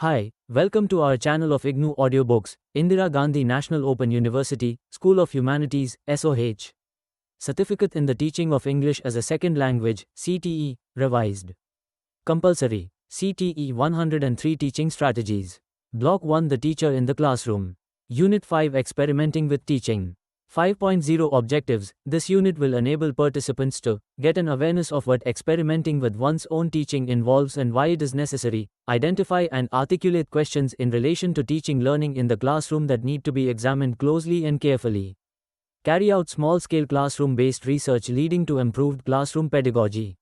Hi, welcome to our channel of IGNOU Audiobooks, Indira Gandhi National Open University, School of Humanities, SOH. Certificate in the Teaching of English as a Second Language, CTE, revised. Compulsory, CTE 103 Teaching Strategies. Block-1 The Teacher in the Classroom. Unit-5 Experimenting with Teaching. 5.0 Objectives. This unit will enable participants to get an awareness of what experimenting with one's own teaching involves and why it is necessary, identify and articulate questions in relation to teaching learning in the classroom that need to be examined closely and carefully. Carry out small-scale classroom-based research leading to improved classroom pedagogy.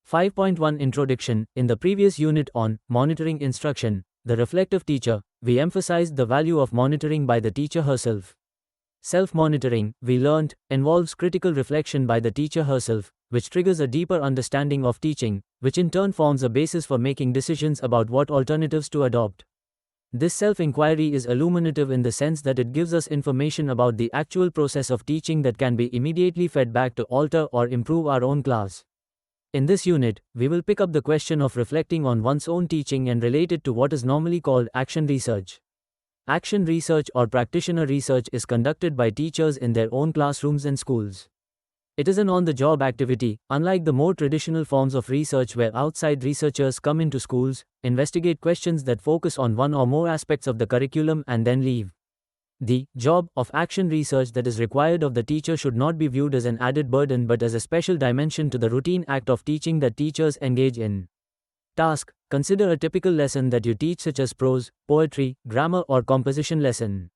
5.1 Introduction. In the previous unit on monitoring instruction, the reflective teacher, we emphasized the value of monitoring by the teacher herself. Self-monitoring, we learnt, involves critical reflection by the teacher herself, which triggers a deeper understanding of teaching, which in turn forms a basis for making decisions about what alternatives to adopt. This self-inquiry is illuminative in the sense that it gives us information about the actual process of teaching that can be immediately fed back to alter or improve our own class. In this unit, we will pick up the question of reflecting on one's own teaching and relate it to what is normally called action research. Action research or practitioner research is conducted by teachers in their own classrooms and schools. It is an on-the-job activity, unlike the more traditional forms of research where outside researchers come into schools, investigate questions that focus on one or more aspects of the curriculum and then leave. The job of action research that is required of the teacher should not be viewed as an added burden but as a special dimension to the routine act of teaching that teachers engage in. Task. Consider a typical lesson that you teach such as prose, poetry, grammar or composition lesson.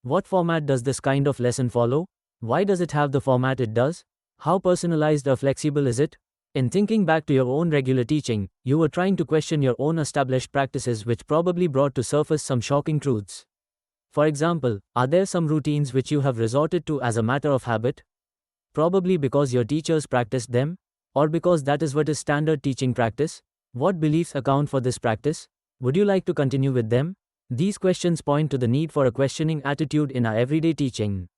What format does this kind of lesson follow? Why does it have the format it does? How personalized or flexible is it? In thinking back to your own regular teaching, you were trying to question your own established practices which probably brought to surface some shocking truths. For example, are there some routines which you have resorted to as a matter of habit? Probably because your teachers practiced them? Or because that is what is standard teaching practice? What beliefs account for this practice? Would you like to continue with them? These questions point to the need for a questioning attitude in our everyday teaching.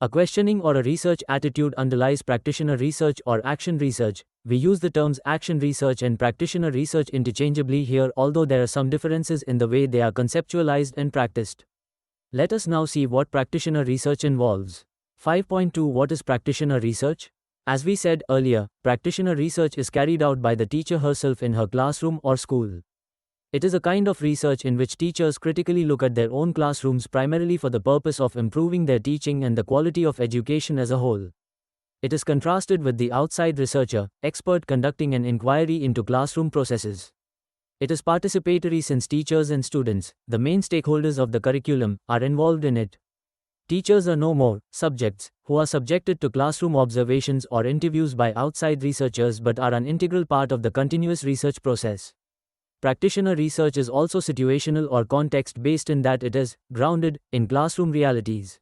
A questioning or a research attitude underlies practitioner research or action research. We use the terms action research and practitioner research interchangeably here, although there are some differences in the way they are conceptualized and practiced. Let us now see what practitioner research involves. 5.2 What is practitioner research? As we said earlier, practitioner research is carried out by the teacher herself in her classroom or school. It is a kind of research in which teachers critically look at their own classrooms primarily for the purpose of improving their teaching and the quality of education as a whole. It is contrasted with the outside researcher, expert conducting an inquiry into classroom processes. It is participatory since teachers and students, the main stakeholders of the curriculum, are involved in it. Teachers are no more subjects who are subjected to classroom observations or interviews by outside researchers but are an integral part of the continuous research process. Practitioner research is also situational or context-based in that it is grounded in classroom realities.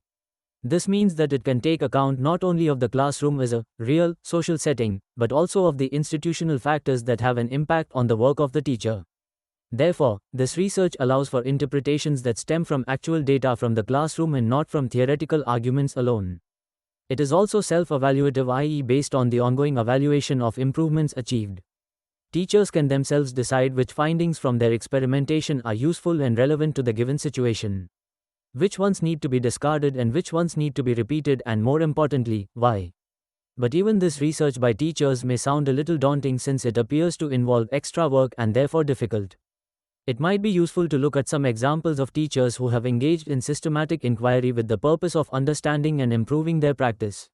This means that it can take account not only of the classroom as a real, social setting, but also of the institutional factors that have an impact on the work of the teacher. Therefore, this research allows for interpretations that stem from actual data from the classroom and not from theoretical arguments alone. It is also self-evaluative, i.e., based on the ongoing evaluation of improvements achieved. Teachers can themselves decide which findings from their experimentation are useful and relevant to the given situation. Which ones need to be discarded and which ones need to be repeated, and more importantly, why. But even this research by teachers may sound a little daunting since it appears to involve extra work and therefore difficult. It might be useful to look at some examples of teachers who have engaged in systematic inquiry with the purpose of understanding and improving their practice.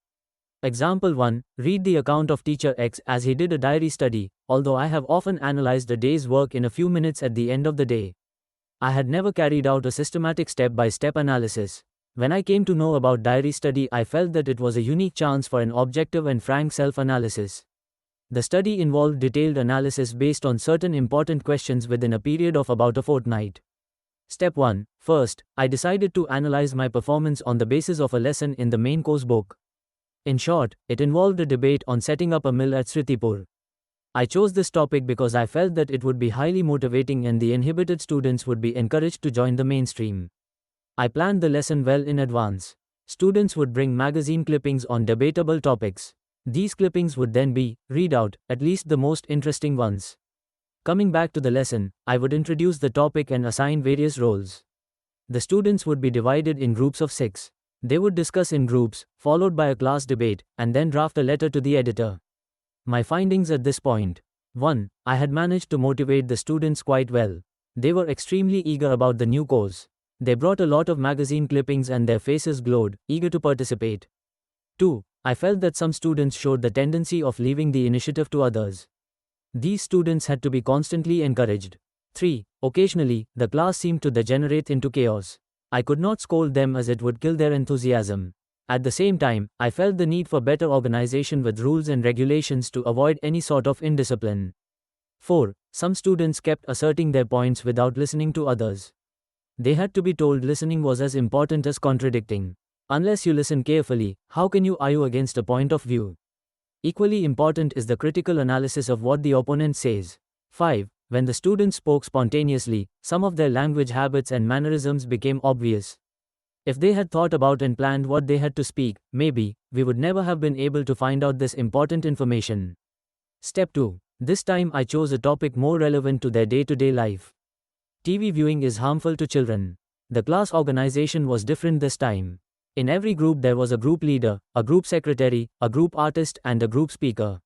Example 1. Read the account of teacher X as he did a diary study. Although I have often analyzed a day's work in a few minutes at the end of the day, I had never carried out a systematic step-by-step analysis. When I came to know about diary study, I felt that it was a unique chance for an objective and frank self-analysis. The study involved detailed analysis based on certain important questions within a period of about a fortnight. Step 1. First, I decided to analyze my performance on the basis of a lesson in the main course book. In short, it involved a debate on setting up a mill at Sritipur. I chose this topic because I felt that it would be highly motivating and the inhibited students would be encouraged to join the mainstream. I planned the lesson well in advance. Students would bring magazine clippings on debatable topics. These clippings would then be read out, at least the most interesting ones. Coming back to the lesson, I would introduce the topic and assign various roles. The students would be divided in groups of 6. They would discuss in groups, followed by a class debate, and then draft a letter to the editor. My findings at this point. 1. I had managed to motivate the students quite well. They were extremely eager about the new course. They brought a lot of magazine clippings and their faces glowed, eager to participate. 2. I felt that some students showed the tendency of leaving the initiative to others. These students had to be constantly encouraged. 3. Occasionally, the class seemed to degenerate into chaos. I could not scold them as it would kill their enthusiasm. At the same time, I felt the need for better organization with rules and regulations to avoid any sort of indiscipline. 4. Some students kept asserting their points without listening to others. They had to be told listening was as important as contradicting. Unless you listen carefully, how can you argue against a point of view? Equally important is the critical analysis of what the opponent says. 5. When the students spoke spontaneously, some of their language habits and mannerisms became obvious. If they had thought about and planned what they had to speak, maybe, we would never have been able to find out this important information. Step 2. This time I chose a topic more relevant to their day-to-day life. TV viewing is harmful to children. The class organization was different this time. In every group there was a group leader, a group secretary, a group artist, and a group speaker.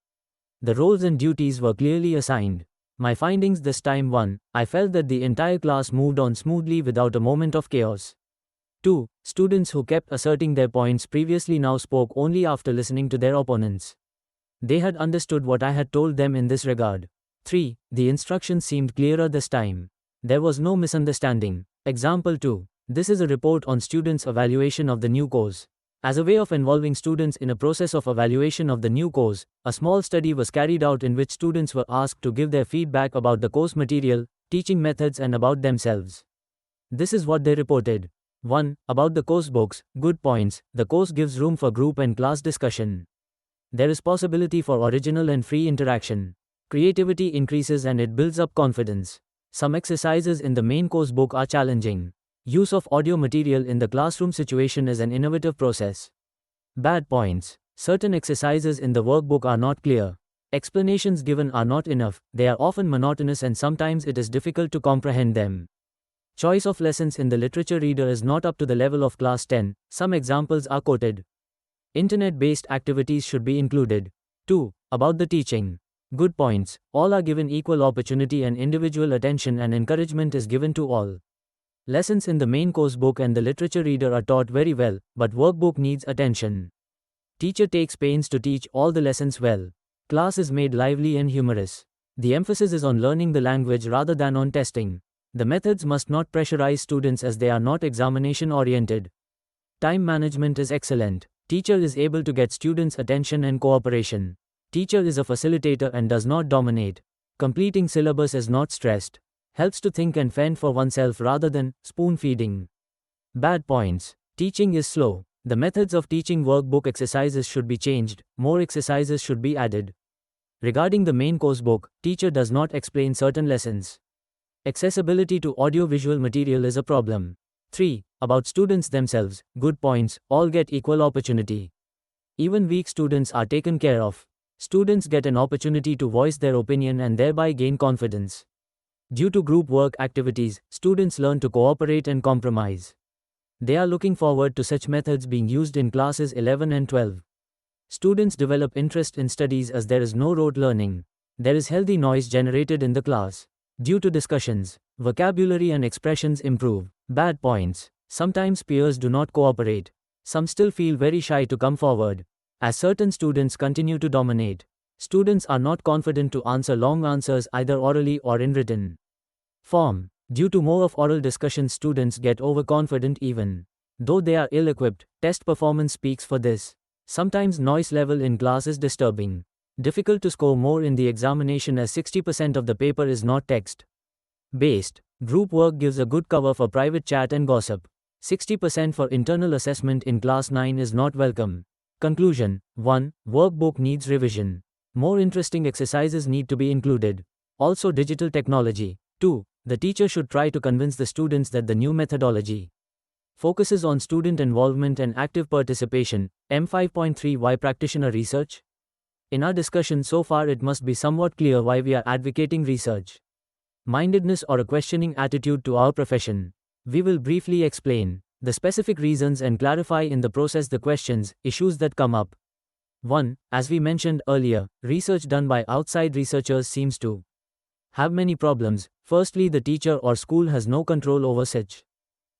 The roles and duties were clearly assigned. My findings this time: 1. I felt that the entire class moved on smoothly without a moment of chaos. 2. Students who kept asserting their points previously now spoke only after listening to their opponents. They had understood what I had told them in this regard. 3. The instructions seemed clearer this time. There was no misunderstanding. Example 2. This is a report on students' evaluation of the new course. As a way of involving students in a process of evaluation of the new course, a small study was carried out in which students were asked to give their feedback about the course material, teaching methods, and about themselves. This is what they reported. 1. About the course books, good points. The course gives room for group and class discussion. There is possibility for original and free interaction. Creativity increases and it builds up confidence. Some exercises in the main course book are challenging. Use of audio material in the classroom situation is an innovative process. Bad points. Certain exercises in the workbook are not clear. Explanations given are not enough, they are often monotonous and sometimes it is difficult to comprehend them. Choice of lessons in the literature reader is not up to the level of class 10, some examples are quoted. Internet-based activities should be included. 2. About the teaching. Good points. All are given equal opportunity and individual attention and encouragement is given to all. Lessons in the main course book and the literature reader are taught very well, but workbook needs attention. Teacher takes pains to teach all the lessons well. Class is made lively and humorous. The emphasis is on learning the language rather than on testing. The methods must not pressurize students as they are not examination-oriented. Time management is excellent. Teacher is able to get students' attention and cooperation. Teacher is a facilitator and does not dominate. Completing syllabus is not stressed. Helps to think and fend for oneself rather than spoon-feeding. Bad points. Teaching is slow. The methods of teaching workbook exercises should be changed, more exercises should be added. Regarding the main course book, teacher does not explain certain lessons. Accessibility to audio-visual material is a problem. 3. About students themselves, good points, all get equal opportunity. Even weak students are taken care of. Students get an opportunity to voice their opinion and thereby gain confidence. Due to group work activities, students learn to cooperate and compromise. They are looking forward to such methods being used in classes 11 and 12. Students develop interest in studies as there is no rote learning. There is healthy noise generated in the class. Due to discussions, vocabulary and expressions improve. Bad points. Sometimes peers do not cooperate. Some still feel very shy to come forward. As certain students continue to dominate. Students are not confident to answer long answers either orally or in written form. Due to more of oral discussions, students get overconfident even though they are ill-equipped. Test performance speaks for this. Sometimes noise level in class is disturbing. Difficult to score more in the examination as 60% of the paper is not text-based. Group work gives a good cover for private chat and gossip. 60% for internal assessment in class 9 is not welcome. Conclusion. 1. Workbook needs revision. More interesting exercises need to be included. Also digital technology. 2. The teacher should try to convince the students that the new methodology focuses on student involvement and active participation. M5.3 Why practitioner research? In our discussion so far it must be somewhat clear why we are advocating research. mindedness or a questioning attitude to our profession. We will briefly explain the specific reasons and clarify in the process the questions, issues that come up. 1. As we mentioned earlier, research done by outside researchers seems to have many problems. Firstly, the teacher or school has no control over such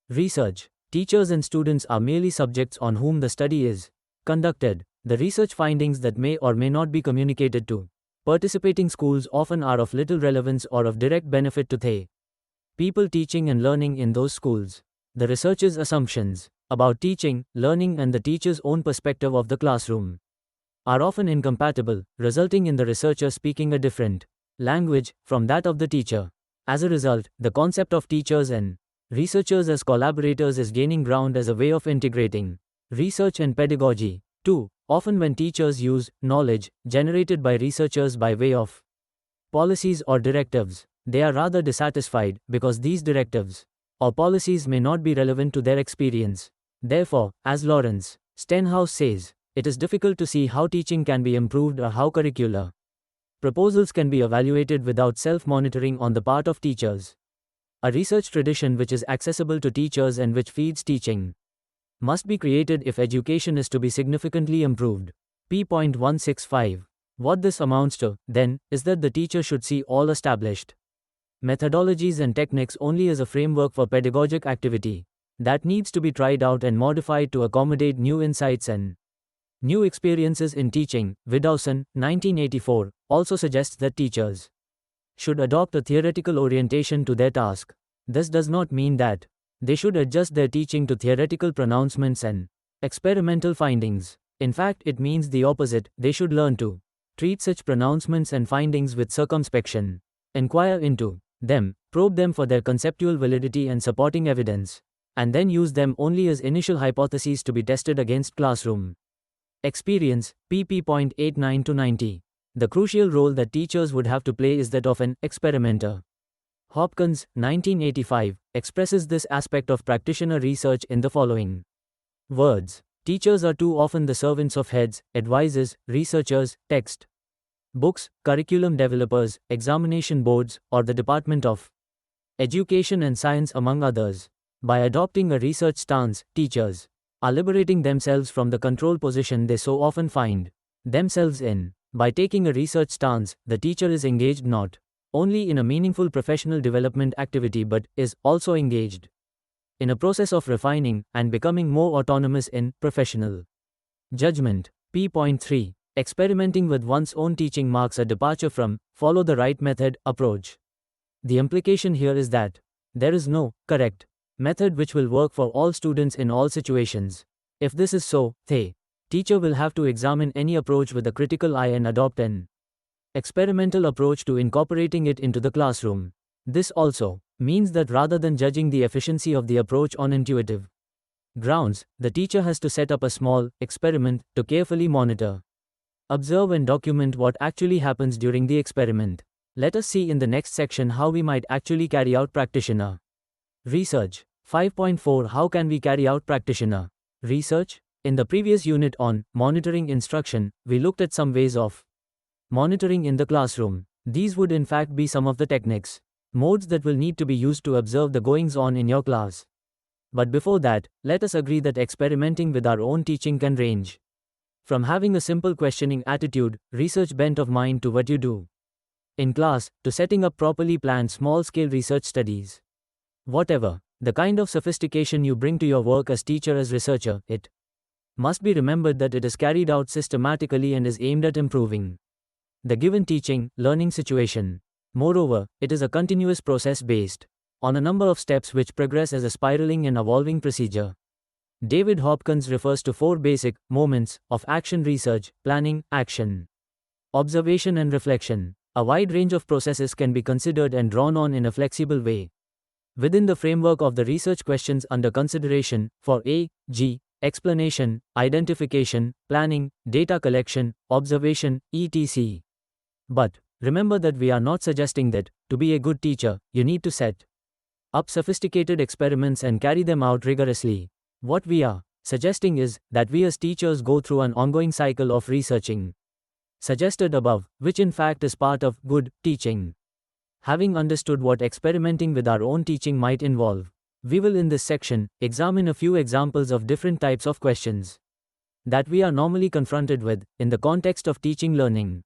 research. Teachers and students are merely subjects on whom the study is conducted. The research findings that may or may not be communicated to participating schools often are of little relevance or of direct benefit to the people teaching and learning in those schools. The researcher's assumptions about teaching, learning, and the teacher's own perspective of the classroom are often incompatible, resulting in the researcher speaking a different language from that of the teacher. As a result, the concept of teachers and researchers as collaborators is gaining ground as a way of integrating research and pedagogy. 2. Often when teachers use knowledge generated by researchers by way of policies or directives, they are rather dissatisfied because these directives or policies may not be relevant to their experience. Therefore, as Lawrence Stenhouse says, it is difficult to see how teaching can be improved or how curricular proposals can be evaluated without self-monitoring on the part of teachers. A research tradition which is accessible to teachers and which feeds teaching must be created if education is to be significantly improved. p.165. What this amounts to, then, is that the teacher should see all established methodologies and techniques only as a framework for pedagogic activity that needs to be tried out and modified to accommodate new insights and new experiences in teaching. Vidauson, 1984, also suggests that teachers should adopt a theoretical orientation to their task. This does not mean that they should adjust their teaching to theoretical pronouncements and experimental findings. In fact, it means the opposite. They should learn to treat such pronouncements and findings with circumspection, inquire into them, probe them for their conceptual validity and supporting evidence, and then use them only as initial hypotheses to be tested against classroom experience. pp.89-90. The crucial role that teachers would have to play is that of an experimenter. Hopkins, 1985, expresses this aspect of practitioner research in the following words. Teachers are too often the servants of heads, advisors, researchers, text books, curriculum developers, examination boards, or the Department of Education and Science, among others. By adopting a research stance, teachers are liberating themselves from the control position they so often find themselves in. By taking a research stance, the teacher is engaged not only in a meaningful professional development activity but is also engaged in a process of refining and becoming more autonomous in professional judgment. p.3. Experimenting with one's own teaching marks a departure from follow the right method approach. The implication here is that there is no correct method which will work for all students in all situations. If this is so, the teacher will have to examine any approach with a critical eye and adopt an experimental approach to incorporating it into the classroom. This also means that rather than judging the efficiency of the approach on intuitive grounds, the teacher has to set up a small experiment to carefully monitor, observe, and document what actually happens during the experiment. Let us see in the next section how we might actually carry out practitioner research. 5.4 How can we carry out practitioner research? In the previous unit on monitoring instruction, we looked at some ways of monitoring in the classroom. These would in fact be some of the techniques, modes that will need to be used to observe the goings-on in your class. But before that, let us agree that experimenting with our own teaching can range from having a simple questioning attitude, research bent of mind to what you do in class, to setting up properly planned small-scale research studies. Whatever the kind of sophistication you bring to your work as teacher, as researcher, it must be remembered that it is carried out systematically and is aimed at improving the given teaching, learning situation. Moreover, it is a continuous process based on a number of steps which progress as a spiraling and evolving procedure. David Hopkins refers to 4 basic moments of action: research, planning, action, observation, and reflection. A wide range of processes can be considered and drawn on in a flexible way within the framework of the research questions under consideration for A, G, explanation, identification, planning, data collection, observation, etc. But remember that we are not suggesting that, to be a good teacher, you need to set up sophisticated experiments and carry them out rigorously. What we are suggesting is that we as teachers go through an ongoing cycle of researching, suggested above, which in fact is part of good teaching. Having understood what experimenting with our own teaching might involve, we will in this section examine a few examples of different types of questions that we are normally confronted with in the context of teaching learning.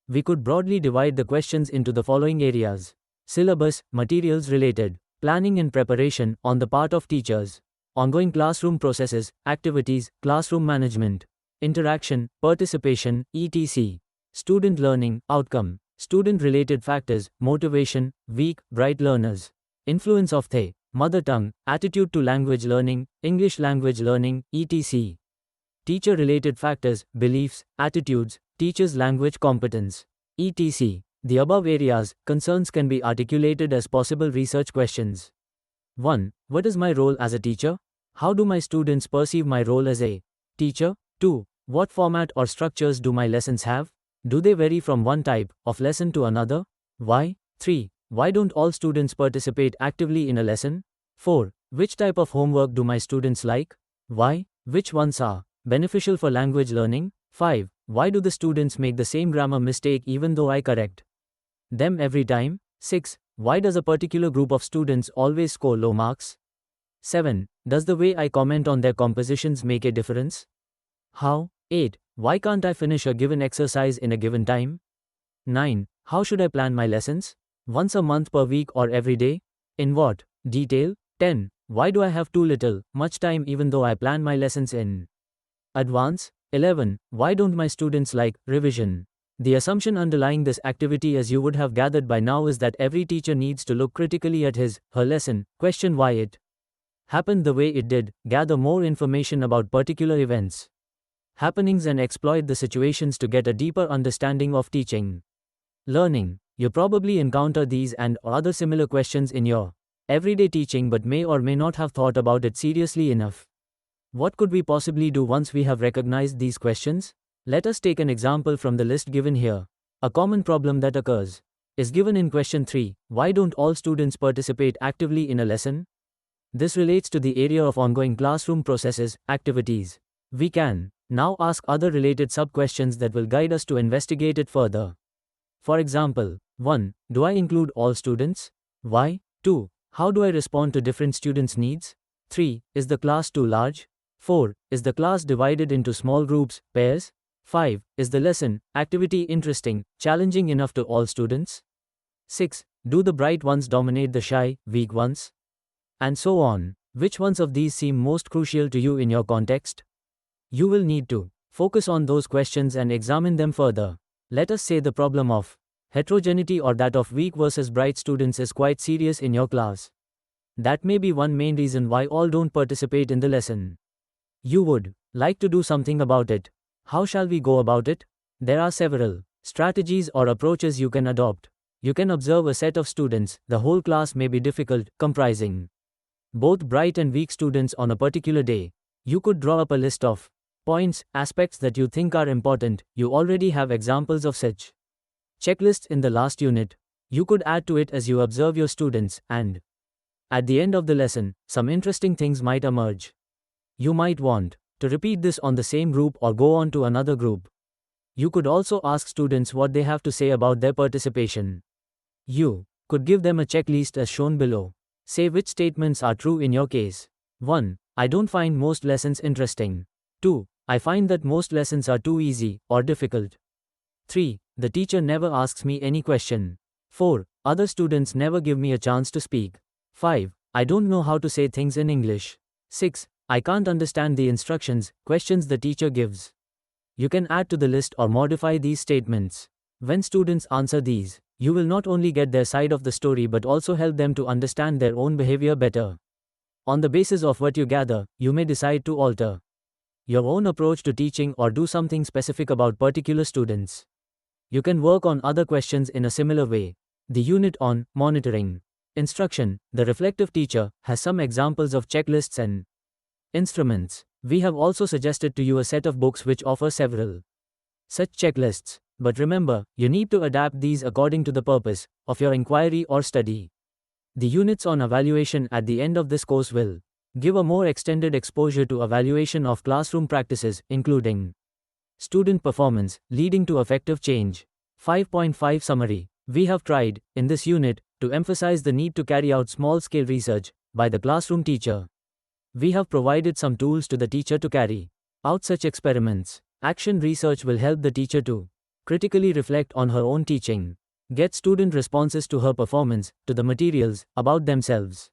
We could broadly divide the questions into the following areas: syllabus, materials related, planning and preparation on the part of teachers, ongoing classroom processes, activities, classroom management, interaction, participation, etc., student learning, outcome, student-related factors, motivation, weak, bright learners, influence of the mother tongue, attitude to language learning, English language learning, etc., teacher-related factors, beliefs, attitudes, teachers' language competence, etc. The above areas, concerns can be articulated as possible research questions. 1. What is my role as a teacher? How do my students perceive my role as a teacher? 2. What format or structures do my lessons have? Do they vary from one type of lesson to another? Why? 3. Why don't all students participate actively in a lesson? 4. Which type of homework do my students like? Why? Which ones are beneficial for language learning? 5. Why do the students make the same grammar mistake even though I correct them every time? 6. Why does a particular group of students always score low marks? 7. Does the way I comment on their compositions make a difference? How? 8. Why can't I finish a given exercise in a given time? 9. How should I plan my lessons? Once a month, per week, or every day? In what detail? 10. Why do I have too little, much time even though I plan my lessons in advance? 11. Why don't my students like revision? The assumption underlying this activity, as you would have gathered by now, is that every teacher needs to look critically at his/her lesson, question why it happened the way it did, gather more information about particular events, happenings, and exploit the situations to get a deeper understanding of teaching learning. You probably encounter these and or other similar questions in your everyday teaching, but may or may not have thought about it seriously enough. What could we possibly do once we have recognized these questions? Let us take an example from the list given here. A common problem that occurs is given in question 3. Why don't all students participate actively in a lesson? This relates to the area of ongoing classroom processes, activities. We can now ask other related sub-questions that will guide us to investigate it further. For example, 1. Do I include all students? Why? 2. How do I respond to different students' needs? 3. Is the class too large? 4. Is the class divided into small groups, pairs? 5. Is the lesson, activity interesting, challenging enough to all students? 6. Do the bright ones dominate the shy, weak ones? And so on. Which ones of these seem most crucial to you in your context? You will need to focus on those questions and examine them further. Let us say the problem of heterogeneity or that of weak versus bright students is quite serious in your class. That may be one main reason why all don't participate in the lesson. You would like to do something about it. How shall we go about it? There are several strategies or approaches you can adopt. You can observe a set of students. The whole class may be difficult, comprising both bright and weak students on a particular day. You could draw up a list of points, aspects that you think are important. You already have examples of such checklists in the last unit. You could add to it as you observe your students, and at the end of the lesson, some interesting things might emerge. You might want to repeat this on the same group or go on to another group. You could also ask students what they have to say about their participation. You could give them a checklist as shown below. Say which statements are true in your case. 1. I don't find most lessons interesting. 2. I find that most lessons are too easy or difficult. 3. The teacher never asks me any question. 4. Other students never give me a chance to speak. 5. I don't know how to say things in English. 6. I can't understand the instructions, questions the teacher gives. You can add to the list or modify these statements. When students answer these, you will not only get their side of the story but also help them to understand their own behavior better. On the basis of what you gather, you may decide to alter your own approach to teaching or do something specific about particular students. You can work on other questions in a similar way. The unit on monitoring instruction, the reflective teacher, has some examples of checklists and instruments. We have also suggested to you a set of books which offer several such checklists. But remember, you need to adapt these according to the purpose of your inquiry or study. The units on evaluation at the end of this course will give a more extended exposure to evaluation of classroom practices, including student performance, leading to effective change. 5.5 Summary. We have tried, in this unit, to emphasize the need to carry out small-scale research by the classroom teacher. We have provided some tools to the teacher to carry out such experiments. Action research will help the teacher to critically reflect on her own teaching, get student responses to her performance, to the materials, about themselves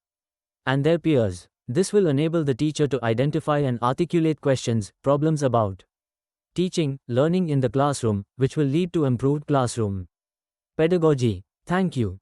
and their peers. This will enable the teacher to identify and articulate questions, problems about teaching, learning in the classroom, which will lead to improved classroom pedagogy. Thank you.